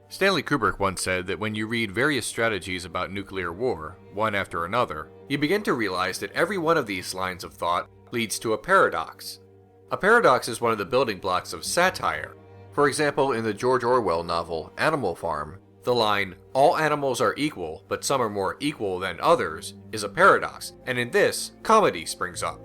Stanley Kubrick once said that when you read various strategies about nuclear war, one after another, you begin to realize that every one of these lines of thought leads to a paradox. A paradox is one of the building blocks of satire. For example, in the George Orwell novel Animal Farm, the line, "all animals are equal, but some are more equal than others," is a paradox, and in this, comedy springs up.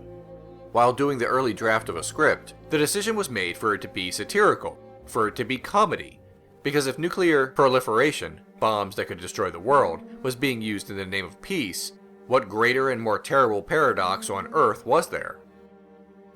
While doing the early draft of a script, the decision was made for it to be satirical, for it to be comedy. Because if nuclear proliferation, bombs that could destroy the world, was being used in the name of peace, what greater and more terrible paradox on Earth was there?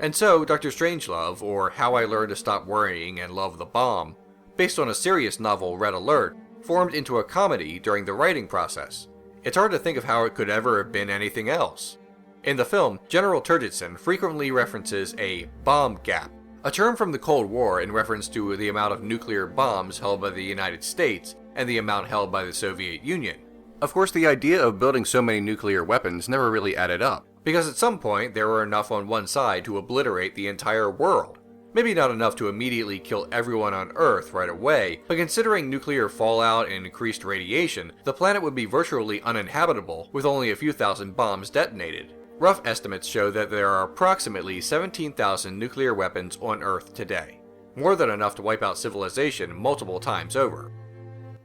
And so, Dr. Strangelove, or How I Learned to Stop Worrying and Love the Bomb, based on a serious novel, Red Alert, formed into a comedy during the writing process. It's hard to think of how it could ever have been anything else. In the film, General Turgidson frequently references a bomb gap, a term from the Cold War in reference to the amount of nuclear bombs held by the United States and the amount held by the Soviet Union. Of course, the idea of building so many nuclear weapons never really added up, because at some point there were enough on one side to obliterate the entire world. Maybe not enough to immediately kill everyone on Earth right away, but considering nuclear fallout and increased radiation, the planet would be virtually uninhabitable with only a few thousand bombs detonated. Rough estimates show that there are approximately 17,000 nuclear weapons on Earth today, more than enough to wipe out civilization multiple times over.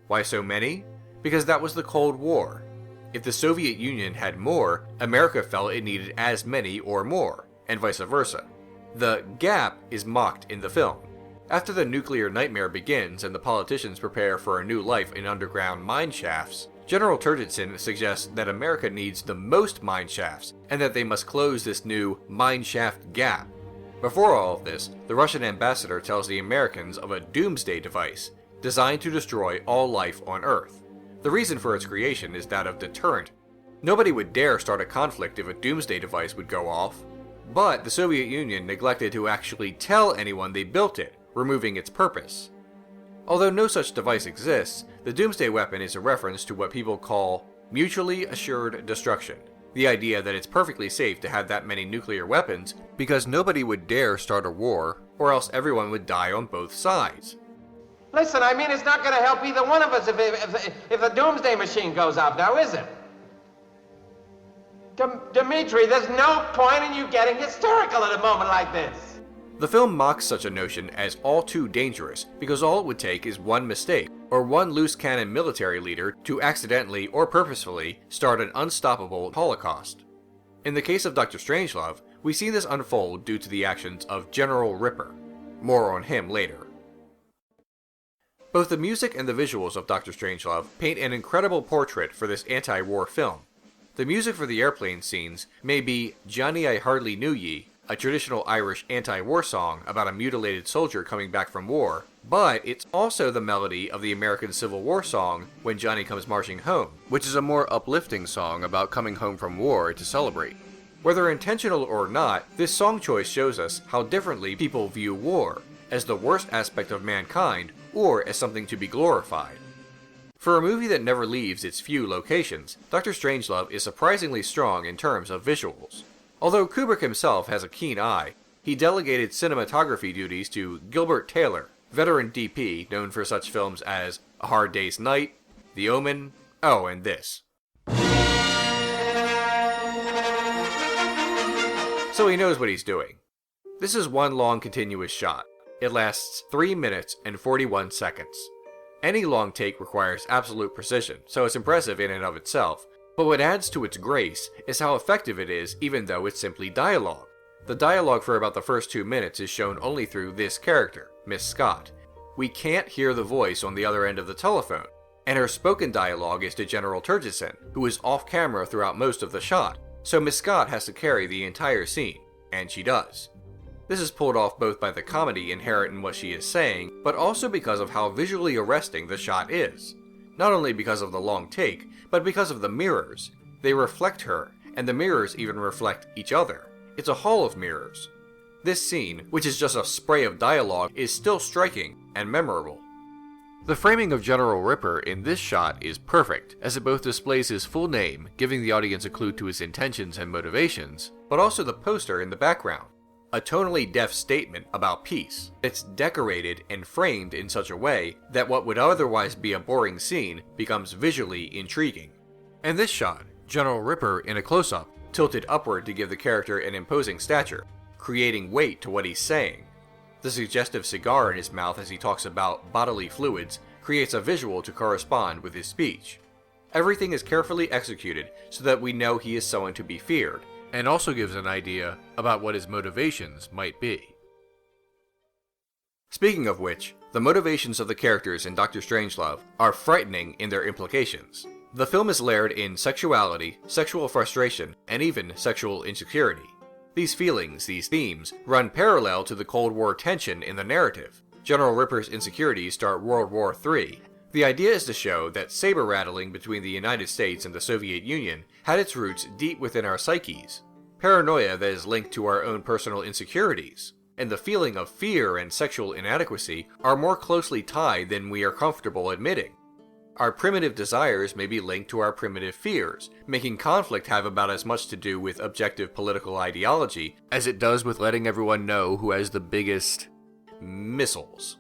Why so many? Because that was the Cold War. If the Soviet Union had more, America felt it needed as many or more, and vice versa. The gap is mocked in the film. After the nuclear nightmare begins and the politicians prepare for a new life in underground mine shafts, General Turgidson suggests that America needs the most mine shafts, and that they must close this new mine shaft gap. Before all of this, the Russian ambassador tells the Americans of a doomsday device, designed to destroy all life on Earth. The reason for its creation is that of deterrent. Nobody would dare start a conflict if a doomsday device would go off. But the Soviet Union neglected to actually tell anyone they built it, removing its purpose. Although no such device exists, the doomsday weapon is a reference to what people call mutually assured destruction. The idea that it's perfectly safe to have that many nuclear weapons because nobody would dare start a war, or else everyone would die on both sides. Listen, I mean, it's not going to help either one of us if the doomsday machine goes off now, is it? Dmitri, there's no point in you getting hysterical at a moment like this. The film mocks such a notion as all too dangerous because all it would take is one mistake, or one loose cannon military leader to accidentally or purposefully start an unstoppable holocaust. In the case of Dr. Strangelove, we see this unfold due to the actions of General Ripper. More on him later. Both the music and the visuals of Dr. Strangelove paint an incredible portrait for this anti-war film. The music for the airplane scenes may be Johnny I Hardly Knew Ye, a traditional Irish anti-war song about a mutilated soldier coming back from war, but it's also the melody of the American Civil War song When Johnny Comes Marching Home, which is a more uplifting song about coming home from war to celebrate. Whether intentional or not, this song choice shows us how differently people view war, as the worst aspect of mankind or as something to be glorified. For a movie that never leaves its few locations, Dr. Strangelove is surprisingly strong in terms of visuals. Although Kubrick himself has a keen eye, he delegated cinematography duties to Gilbert Taylor, veteran DP known for such films as A Hard Day's Night, The Omen, and this. So he knows what he's doing. This is one long continuous shot. It lasts 3 minutes and 41 seconds. Any long take requires absolute precision, so it's impressive in and of itself. But what adds to its grace is how effective it is even though it's simply dialogue. The dialogue for about the first 2 minutes is shown only through this character, Miss Scott. We can't hear the voice on the other end of the telephone, and her spoken dialogue is to General Turgidson, who is off camera throughout most of the shot, so Miss Scott has to carry the entire scene, and she does. This is pulled off both by the comedy inherent in what she is saying, but also because of how visually arresting the shot is. Not only because of the long take, but because of the mirrors. They reflect her, and the mirrors even reflect each other. It's a hall of mirrors. This scene, which is just a spray of dialogue, is still striking and memorable. The framing of General Ripper in this shot is perfect, as it both displays his full name, giving the audience a clue to his intentions and motivations, but also the poster in the background. a tonally deaf statement about peace. It's decorated and framed in such a way that what would otherwise be a boring scene becomes visually intriguing. In this shot, General Ripper, in a close-up, tilted upward to give the character an imposing stature, creating weight to what he's saying. The suggestive cigar in his mouth as he talks about bodily fluids creates a visual to correspond with his speech. Everything is carefully executed so that we know he is someone to be feared, and also gives an idea about what his motivations might be. Speaking of which, the motivations of the characters in Dr. Strangelove are frightening in their implications. The film is layered in sexuality, sexual frustration, and even sexual insecurity. These feelings, these themes, run parallel to the Cold War tension in the narrative. General Ripper's insecurities start World War III. The idea is to show that saber-rattling between the United States and the Soviet Union had its roots deep within our psyches, paranoia that is linked to our own personal insecurities, and the feeling of fear and sexual inadequacy are more closely tied than we are comfortable admitting. Our primitive desires may be linked to our primitive fears, making conflict have about as much to do with objective political ideology as it does with letting everyone know who has the biggest missiles.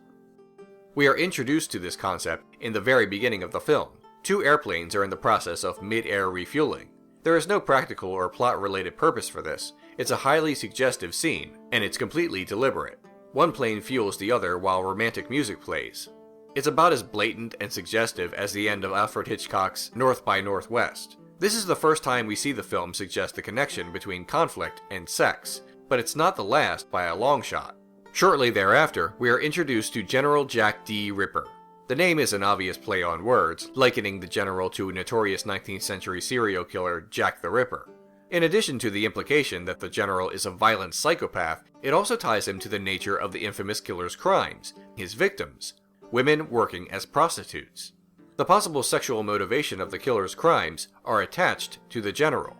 We are introduced to this concept in the very beginning of the film. 2 airplanes are in the process of mid-air refueling. There is no practical or plot-related purpose for this. It's a highly suggestive scene, and it's completely deliberate. One plane fuels the other while romantic music plays. It's about as blatant and suggestive as the end of Alfred Hitchcock's North by Northwest. This is the first time we see the film suggest the connection between conflict and sex, but it's not the last by a long shot. Shortly thereafter, we are introduced to General Jack D. Ripper. The name is an obvious play on words, likening the general to notorious 19th century serial killer Jack the Ripper. In addition to the implication that the general is a violent psychopath, it also ties him to the nature of the infamous killer's crimes, his victims, women working as prostitutes. The possible sexual motivation of the killer's crimes are attached to the general.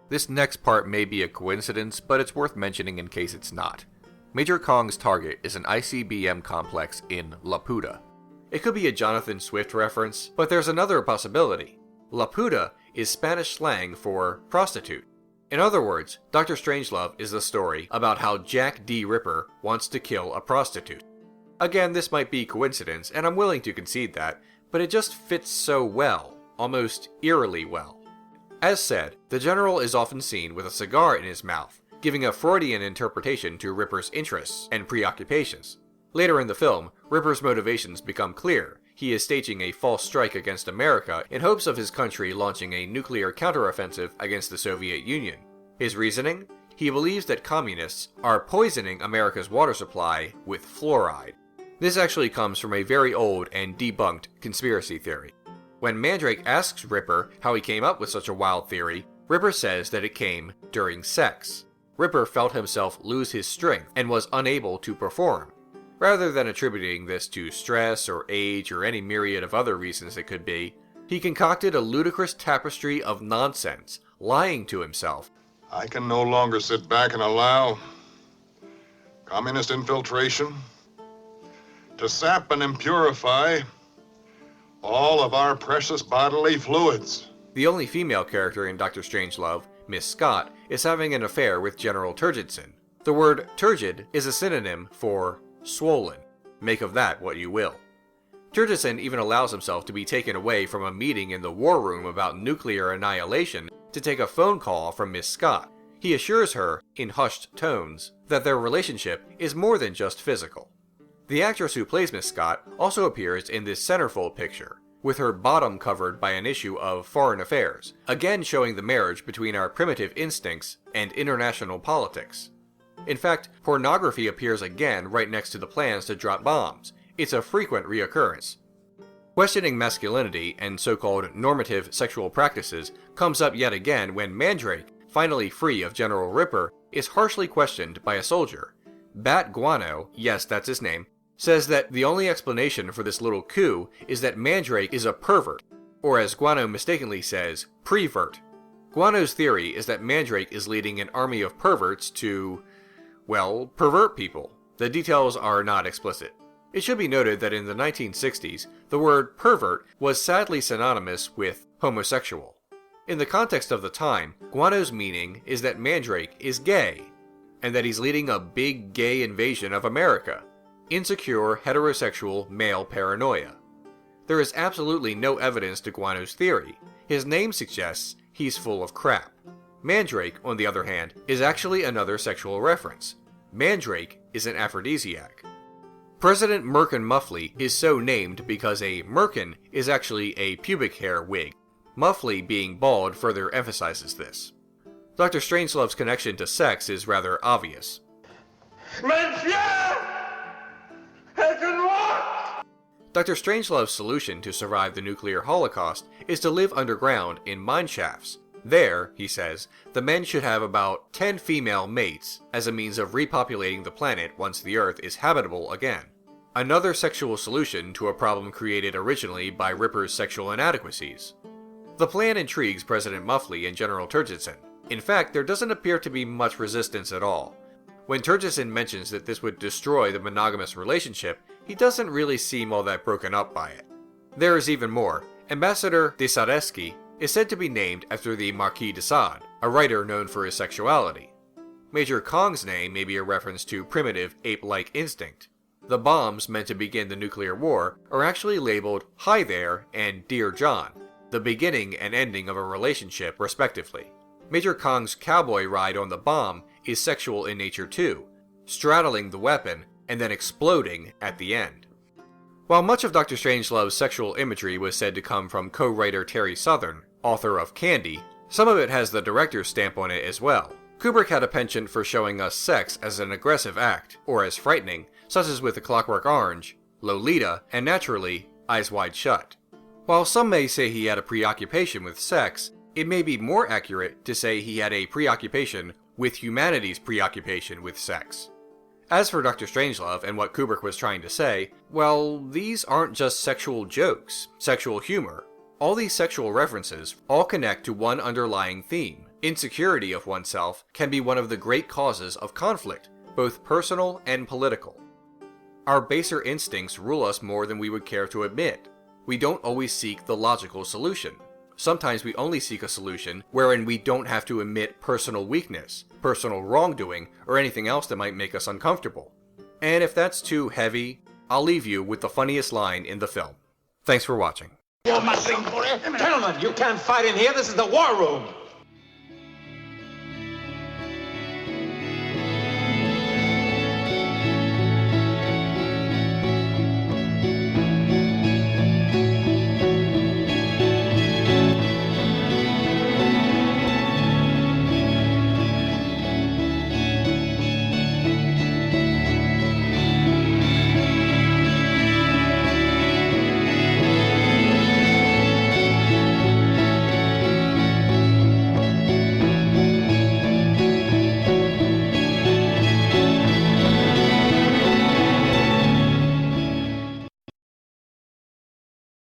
This next part may be a coincidence, but it's worth mentioning in case it's not. Major Kong's target is an ICBM complex in Laputa. It could be a Jonathan Swift reference, but there's another possibility. Laputa is Spanish slang for prostitute. In other words, Dr. Strangelove is the story about how Jack D. Ripper wants to kill a prostitute. Again, this might be coincidence, and I'm willing to concede that, but it just fits so well, almost eerily well. As said, the general is often seen with a cigar in his mouth, giving a Freudian interpretation to Ripper's interests and preoccupations. Later in the film, Ripper's motivations become clear. He is staging a false strike against America in hopes of his country launching a nuclear counteroffensive against the Soviet Union. His reasoning? He believes that communists are poisoning America's water supply with fluoride. This actually comes from a very old and debunked conspiracy theory. When Mandrake asks Ripper how he came up with such a wild theory, Ripper says that it came during sex. Ripper felt himself lose his strength and was unable to perform. Rather than attributing this to stress or age or any myriad of other reasons it could be, he concocted a ludicrous tapestry of nonsense, lying to himself. I can no longer sit back and allow communist infiltration to sap and impurify all of our precious bodily fluids. The only female character in Dr. Strangelove, Miss Scott, is having an affair with General Turgidson. The word turgid is a synonym for swollen. Make of that what you will. Turgidson even allows himself to be taken away from a meeting in the war room about nuclear annihilation to take a phone call from Miss Scott. He assures her, in hushed tones, that their relationship is more than just physical. The actress who plays Miss Scott also appears in this centerfold picture, with her bottom covered by an issue of Foreign Affairs, again showing the marriage between our primitive instincts and international politics. In fact, pornography appears again right next to the plans to drop bombs. It's a frequent reoccurrence. Questioning masculinity and so-called normative sexual practices comes up yet again when Mandrake, finally free of General Ripper, is harshly questioned by a soldier. Bat Guano, yes, that's his name, says that the only explanation for this little coup is that Mandrake is a pervert, or as Guano mistakenly says, prevert. Guano's theory is that Mandrake is leading an army of perverts to, well, pervert people. The details are not explicit. It should be noted that in the 1960s, the word pervert was sadly synonymous with homosexual. In the context of the time, Guano's meaning is that Mandrake is gay. and that he's leading a big gay invasion of America. Insecure, heterosexual, male paranoia. There is absolutely no evidence to Guano's theory. His name suggests he's full of crap. Mandrake, on the other hand, is actually another sexual reference. Mandrake is an aphrodisiac. President Merkin Muffley is so named because a merkin is actually a pubic hair wig. Muffley being bald further emphasizes this. Dr. Strangelove's connection to sex is rather obvious. Dr. Strangelove's solution to survive the nuclear holocaust is to live underground in mine shafts. There, he says, the men should have about 10 female mates as a means of repopulating the planet once the Earth is habitable again. Another sexual solution to a problem created originally by Ripper's sexual inadequacies. The plan intrigues President Muffley and General Turgidson. In fact, there doesn't appear to be much resistance at all. When Turgidson mentions that this would destroy the monogamous relationship, he doesn't really seem all that broken up by it. There is even more. Ambassador de Sadeski is said to be named after the Marquis de Sade, a writer known for his sexuality. Major Kong's name may be a reference to primitive, ape-like instinct. The bombs meant to begin the nuclear war are actually labeled Hi There and Dear John, the beginning and ending of a relationship, respectively. Major Kong's cowboy ride on the bomb is sexual in nature too, straddling the weapon and then exploding at the end. While much of Dr. Strangelove's sexual imagery was said to come from co-writer Terry Southern, author of Candy, some of it has the director's stamp on it as well. Kubrick had a penchant for showing us sex as an aggressive act, or as frightening, such as with A Clockwork Orange, Lolita, and naturally, Eyes Wide Shut. While some may say he had a preoccupation with sex, it may be more accurate to say he had a preoccupation with humanity's preoccupation with sex. As for Dr. Strangelove and what Kubrick was trying to say, well, these aren't just sexual jokes, sexual humor. All these sexual references all connect to one underlying theme. Insecurity of oneself can be one of the great causes of conflict, both personal and political. Our baser instincts rule us more than we would care to admit. We don't always seek the logical solution. Sometimes we only seek a solution wherein we don't have to admit personal weakness, personal wrongdoing, or anything else that might make us uncomfortable. And if that's too heavy, I'll leave you with the funniest line in the film. Thanks for watching. Gentlemen, you can't fight in here. This is the war room.